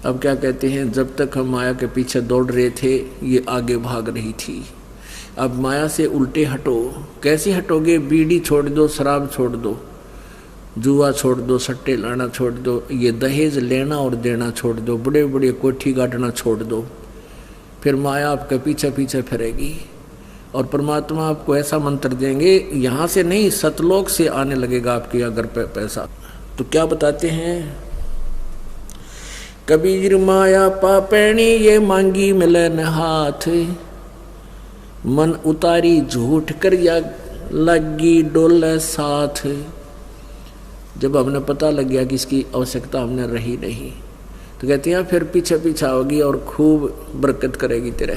अब क्या कहते हैं, जब तक हम माया के पीछे दौड़ रहे थे ये आगे भाग रही थी। अब माया से उल्टे हटो। कैसे हटोगे? बीड़ी छोड़ दो, शराब छोड़ दो, जुआ छोड़ दो, सट्टे लाना छोड़ दो, ये दहेज लेना और देना छोड़ दो, बड़े बड़े कोठी गाटना छोड़ दो। फिर माया आपके पीछे पीछे फिरेगी और परमात्मा आपको ऐसा मंत्र देंगे, यहाँ से नहीं सतलोक से आने लगेगा आपके अगर पैसा। तो क्या बताते हैं, कबीर माया पापैणी ये मांगी मिलन हाथ, मन उतारी झूठ कर या लगी डोले साथ। जब हमने पता लग गया कि इसकी आवश्यकता हमने रही नहीं, तो कहते हैं फिर पीछे पीछे होगी और खूब बरकत करेगी तेरे।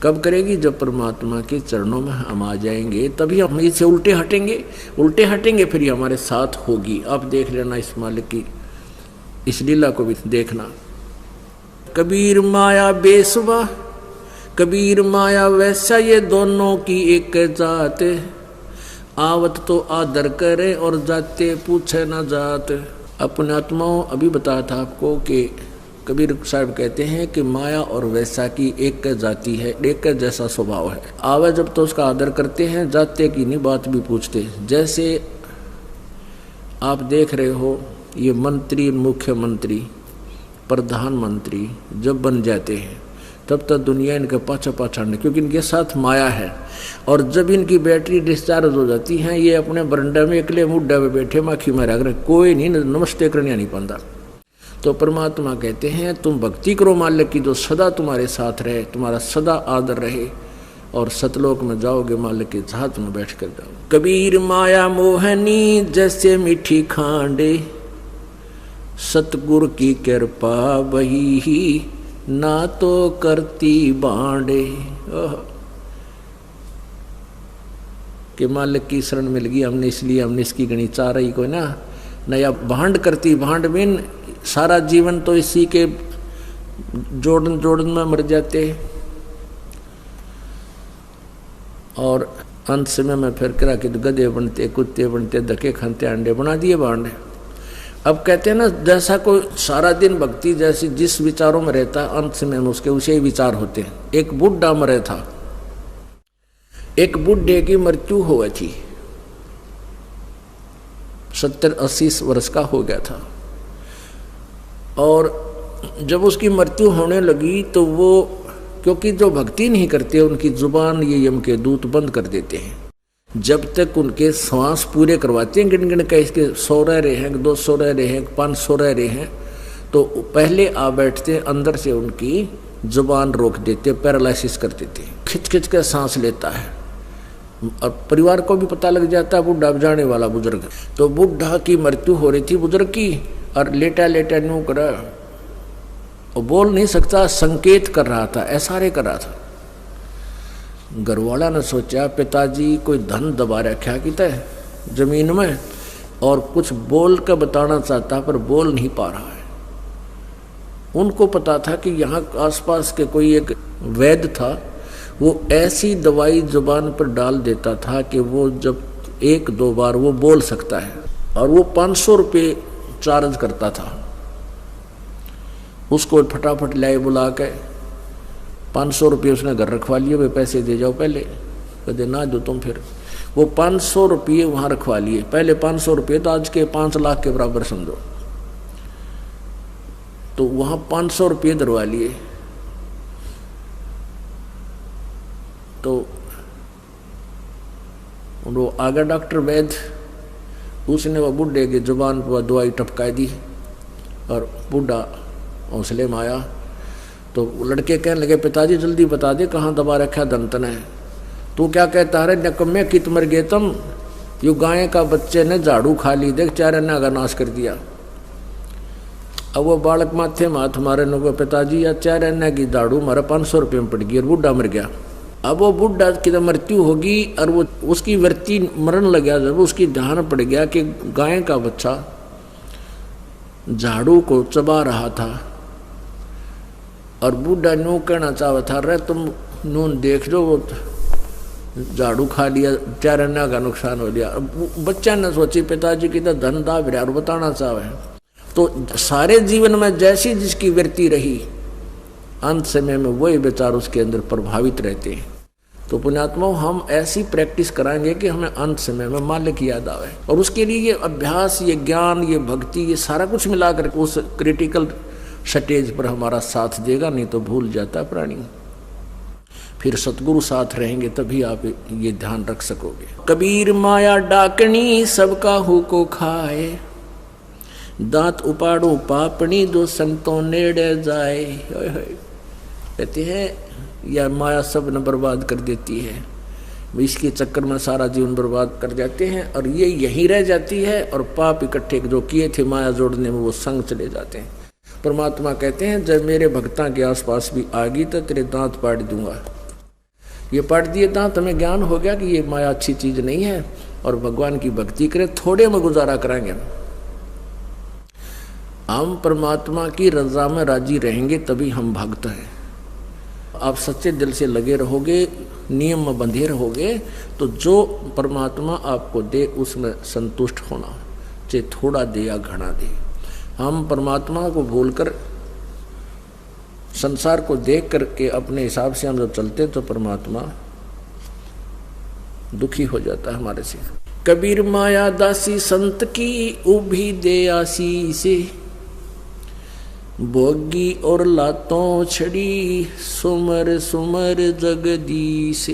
कब करेगी? जब परमात्मा के चरणों में हम आ जाएंगे, तभी हम इससे उल्टे हटेंगे फिर ये हमारे साथ होगी। आप देख लेना इस मालिक की इस लीला को भी देखना। कबीर माया बेसवा, कबीर माया वैसा, ये दोनों की एक जात, आवत तो आदर करे और जाते पूछे ना जात। अपने आत्माओं अभी बताया था आपको कि कबीर साहब कहते हैं कि माया और वैसा की एक जाति है, एक जैसा स्वभाव है। आवे जब तो उसका आदर करते हैं, जाते की नहीं बात भी पूछते। जैसे आप देख रहे हो ये मंत्री, मुख्यमंत्री, प्रधानमंत्री जब बन जाते हैं तब तक दुनिया इनके पाछा पाछाड़ने, क्योंकि इनके साथ माया है। और जब इनकी बैटरी डिस्चार्ज हो जाती है, ये अपने बरंडा में अकेले मुड्डा में बैठे माखी मारा कर, कोई नहीं नमस्ते करने नहीं पाता। तो परमात्मा कहते हैं तुम भक्ति करो मालिक की, जो सदा तुम्हारे साथ रहे, तुम्हारा सदा आदर रहे, और सतलोक में जाओगे मालिक के साथ में बैठ कर जाओ। कबीर माया मोहनी जैसे मीठी खांडे, सतगुरु की कृपा वही ही ना तो करती बांडे। कि मालिक की शरण मिल गई हमने, इसलिए हमने इसकी गणी चाह रही कोई ना नया भांड करती। भांड में सारा जीवन तो इसी के जोड़न में मर जाते, और अंत समय में फिर करा कि गधे बनते, कुत्ते बनते, धक्के खाते, अंडे बना दिए भांड। अब कहते हैं ना, जैसा कोई सारा दिन भक्ति जैसी जिस विचारों में रहता है, अंत समय में उसके उसे ही विचार होते हैं। एक बुढ़ा मरे था, एक बुढ़े की मृत्यु हो गई थी, 70-80 वर्ष का हो गया था। और जब उसकी मृत्यु होने लगी तो वो, क्योंकि जो भक्ति नहीं करते उनकी जुबान ये यम के दूत बंद कर देते हैं। जब तक उनके श्वास पूरे करवाते हैं, गिन गिन के इसके 100 रह रहे हैं, 200 रह रहे हैं, 500 रह रहे हैं, तो पहले आ बैठते, अंदर से उनकी जुबान रोक देते, पैरालिसिस कर देते, खिंच खिंच कर सांस लेता है। और परिवार को भी पता लग जाता है बुढ़ा जाने वाला बुजुर्ग। तो बुढ़ा की मृत्यु हो रही थी बुजुर्ग की, और लेटा लेटा न्यू करा, और बोल नहीं सकता, संकेत कर रहा था, इशारे कर रहा था। घरवाला ने सोचा पिताजी कोई धन दबा रखा कि तय जमीन में, और कुछ बोल कर बताना चाहता पर बोल नहीं पा रहा है। उनको पता था कि यहाँ आसपास के कोई एक वैद्य था, वो ऐसी दवाई जुबान पर डाल देता था कि वो जब 1-2 बार वो बोल सकता है, और वो 500 रुपये चार्ज करता था। उसको फटाफट लाए बुला के 500 रुपये उसने घर रखवा लिए, वे पैसे दे जाओ पहले, कहते ना दो तुम। फिर वो 500 रुपये वहाँ रखवा लिए, पहले 500 रुपये तो आज के 5 लाख के बराबर समझो। तो वहाँ 500 रुपये धरवा लिए। तो वो आगे डॉक्टर वैद्य, उसने वो बुढ़े की जुबान पर दवाई टपका दी, और बुढ़ा हौसले में आया। तो लड़के कहने लगे पिताजी जल्दी बता दे कहाँ दबा रखा दंतन है। तू क्या कहता है नकम्मे कित मर गए तुम, यू गाय का बच्चे ने झाड़ू खा ली, देख चारन्ना का नाश कर दिया। अब वो बालक माथे माथ मारे नो, पिताजी या चारन्ना की झाड़ू मारा 500 रुपये में पड़ गई, और बुढ़ा मर गया। अब वो बुढ़ा की तो मृत्यु होगी, और वो उसकी वृत्ति मरण लग गया। जब उसकी ध्यान पड़ गया कि गाय का बच्चा झाड़ू को चबा रहा था, और बूढ़ा नो कहना चाहता था रे तुम नून देख लो, वो झाड़ू खा लिया, 4 अन्ना का नुकसान हो गया। बच्चा ने सोची पिताजी की तो धन दाब रहा और बताना चाहे, तो सारे जीवन में जैसी जिसकी वृत्ति रही, अंत समय में वही विचार उसके अंदर प्रभावित रहते हैं। तो पुण्यात्मा, हम ऐसी प्रैक्टिस कराएंगे कि हमें अंत समय में मालिक याद आवे, और उसके लिए ये अभ्यास, ये ज्ञान, ये भक्ति, ये सारा कुछ मिलाकर उस क्रिटिकल स्टेज पर हमारा साथ देगा। नहीं तो भूल जाता प्राणी। फिर सतगुरु साथ रहेंगे तभी आप ये ध्यान रख सकोगे। कबीर माया डाकनी सबका हु को खाए, दांत उपाड़ो पापनी दो संतों नेड़े जाए। कहते हैं यह माया सब न बर्बाद कर देती है, इसके चक्कर में सारा जीवन बर्बाद कर जाते हैं, और ये यहीं रह जाती है, और पाप इकट्ठे जो किए थे माया जोड़ने में वो संग चले जाते हैं। परमात्मा कहते हैं जब मेरे भक्ता के आसपास भी आ गई तो तेरे दांत पाड़ दूंगा। ये पाड़ दिए दांत, हमें ज्ञान हो गया कि ये माया अच्छी चीज नहीं है, और भगवान की भक्ति करें, थोड़े में गुजारा कराएंगे। हम परमात्मा की रजा में राजी रहेंगे तभी हम भक्त हैं। आप सच्चे दिल से लगे रहोगे, नियम में बंधे रहोगे, तो जो परमात्मा आपको दे उसमें संतुष्ट होना, चाहे थोड़ा दे या घना दे। हम परमात्मा को भूलकर संसार को देख करके अपने हिसाब से हम जब चलते तो परमात्मा दुखी हो जाता है हमारे से। कबीर माया दासी संत की उभी दे आसी से, भोगी और लातों छड़ी सुमर सुमर जगदीश।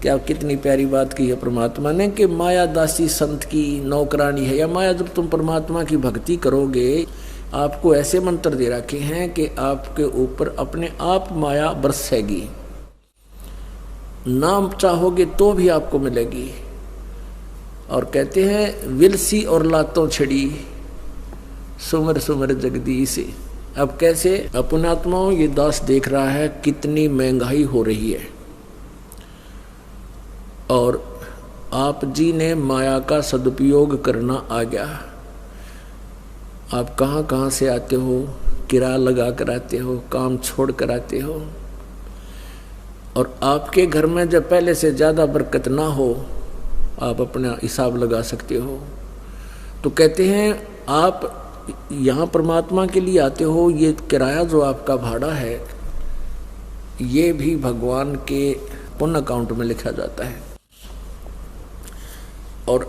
क्या कितनी प्यारी बात की है परमात्मा ने कि माया दासी संत की नौकरानी है। या माया, जब तुम परमात्मा की भक्ति करोगे, आपको ऐसे मंत्र दे रखे हैं कि आपके ऊपर अपने आप माया बरसेगी, नाम चाहोगे तो भी आपको मिलेगी। और कहते हैं विलसी और लातों छड़ी सुमर सुमर जगदीश। अब कैसे? अपनात्माओं, ये दास देख रहा है कितनी महंगाई हो रही है, और आप जी ने माया का सदुपयोग करना आ गया। आप कहाँ कहाँ से आते हो, किराया लगा कर आते हो, काम छोड़ कर आते हो, और आपके घर में जब पहले से ज़्यादा बरकत ना हो, आप अपना हिसाब लगा सकते हो। तो कहते हैं आप यहाँ परमात्मा के लिए आते हो, ये किराया जो आपका भाड़ा है ये भी भगवान के पुण्य अकाउंट में लिखा जाता है। और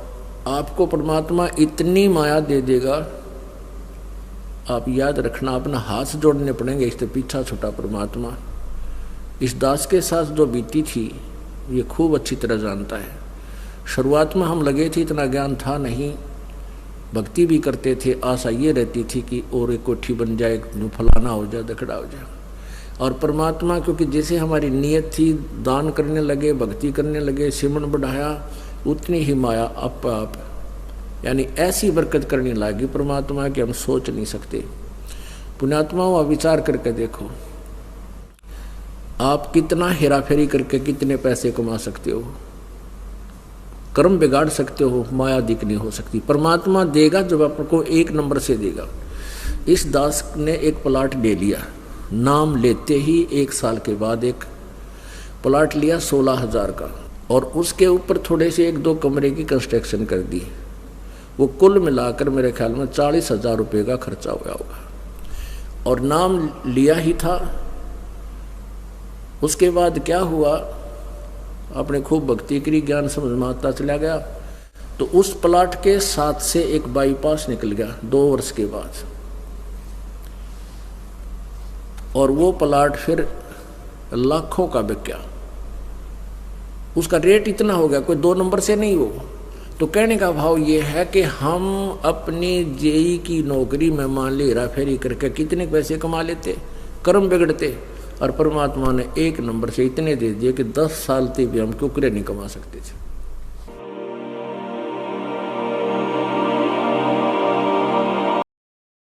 आपको परमात्मा इतनी माया दे देगा, आप याद रखना, अपना हाथ जोड़ने पड़ेंगे, इससे पीछा छूटा परमात्मा। इस दास के साथ जो बीती थी ये खूब अच्छी तरह जानता है। शुरुआत में हम लगे थे, इतना ज्ञान था नहीं, भक्ति भी करते थे, आशा ये रहती थी कि और एक कोठी बन जाए, फलाना हो जाए, दखड़ा हो जाए। और परमात्मा क्योंकि जैसे हमारी नीयत थी, दान करने लगे, भक्ति करने लगे, सिमरन बढ़ाया, उतनी ही माया आप यानी ऐसी बरकत करने लगी परमात्मा कि हम सोच नहीं सकते। पुण्यात्माओं, आप विचार करके देखो, आप कितना हेरा फेरी करके कितने पैसे कमा सकते हो, कर्म बिगाड़ सकते हो, माया दिख नहीं हो सकती। परमात्मा देगा जब आपको एक नंबर से देगा। इस दास ने एक प्लाट ले लिया, नाम लेते ही 1 साल के बाद एक प्लाट लिया 16,000 का, और उसके ऊपर थोड़े से 1-2 कमरे की कंस्ट्रक्शन कर दी। वो कुल मिलाकर मेरे ख्याल में 40,000 रुपये का खर्चा हुआ होगा, और नाम लिया ही था। उसके बाद क्या हुआ, आपने खूब भक्ति करी, ज्ञान समझ में आता चला गया, तो उस प्लाट के साथ से एक बाईपास निकल गया 2 वर्ष के बाद, और वो प्लाट फिर लाखों का बिक गया। उसका रेट इतना हो गया, कोई 2 नंबर से नहीं हो। तो कहने का भाव ये है कि हम अपनी जेई की नौकरी में मान ली हेरा फेरी करके कितने पैसे कमा लेते, कर्म बिगड़ते, और परमात्मा ने 1 नंबर से इतने दे दिए कि 10 साल तक भी हम कुकरे नहीं कमा सकते थे।